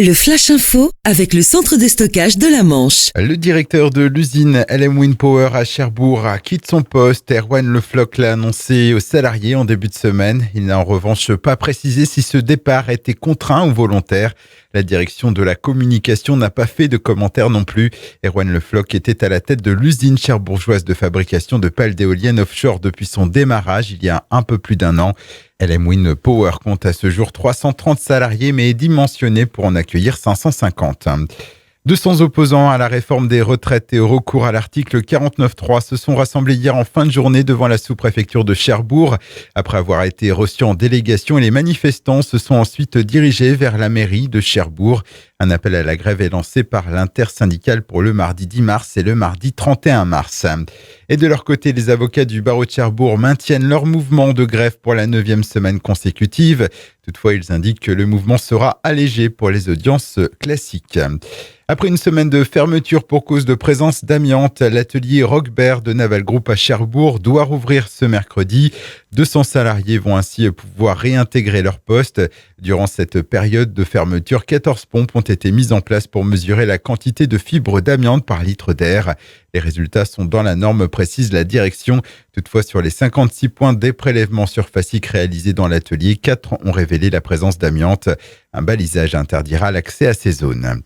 Le Flash Info avec le centre de stockage de la Manche. Le directeur de l'usine LM Wind Power à Cherbourg quitte son poste. Erwan Le Floch l'a annoncé aux salariés en début de semaine. Il n'a en revanche pas précisé si ce départ était contraint ou volontaire. La direction de la communication n'a pas fait de commentaires non plus. Erwan Le Floch était à la tête de l'usine cherbourgeoise de fabrication de pales d'éoliennes offshore depuis son démarrage il y a un peu plus d'un an. LM Wind Power compte à ce jour 330 salariés mais est dimensionné pour en accueillir 550. 200 opposants à la réforme des retraites et au recours à l'article 49.3 se sont rassemblés hier en fin de journée devant la sous-préfecture de Cherbourg. Après avoir été reçus en délégation, les manifestants se sont ensuite dirigés vers la mairie de Cherbourg. Un appel à la grève est lancé par l'intersyndicale pour le mardi 10 mars et le mardi 31 mars. Et de leur côté, les avocats du barreau de Cherbourg maintiennent leur mouvement de grève pour la 9e semaine consécutive. Toutefois, ils indiquent que le mouvement sera allégé pour les audiences classiques. Après une semaine de fermeture pour cause de présence d'amiante, l'atelier Rockbert de Naval Group à Cherbourg doit rouvrir ce mercredi. 200 salariés vont ainsi pouvoir réintégrer leur poste. Durant cette période de fermeture, 14 pompes ont été mises en place pour mesurer la quantité de fibres d'amiante par litre d'air. Les résultats sont dans la norme, précise la direction. Toutefois, sur les 56 points des prélèvements surfaciques réalisés dans l'atelier, 4 ont révélé la présence d'amiante. Un balisage interdira l'accès à ces zones.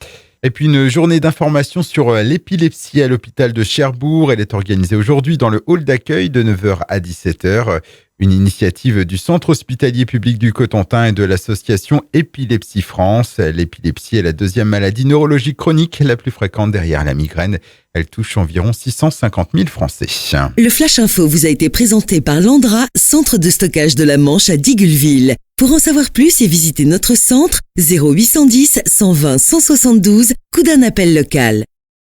Et puis une journée d'information sur l'épilepsie à l'hôpital de Cherbourg. Elle est organisée aujourd'hui dans le hall d'accueil de 9h à 17h. Une initiative du Centre hospitalier public du Cotentin et de l'association Épilepsie France. L'épilepsie est la deuxième maladie neurologique chronique la plus fréquente derrière la migraine. Elle touche environ 650 000 Français. Le Flash Info vous a été présenté par Landra, centre de stockage de la Manche à Digulleville. Pour en savoir plus et visiter notre centre, 0810 120 172, coup d'un appel local.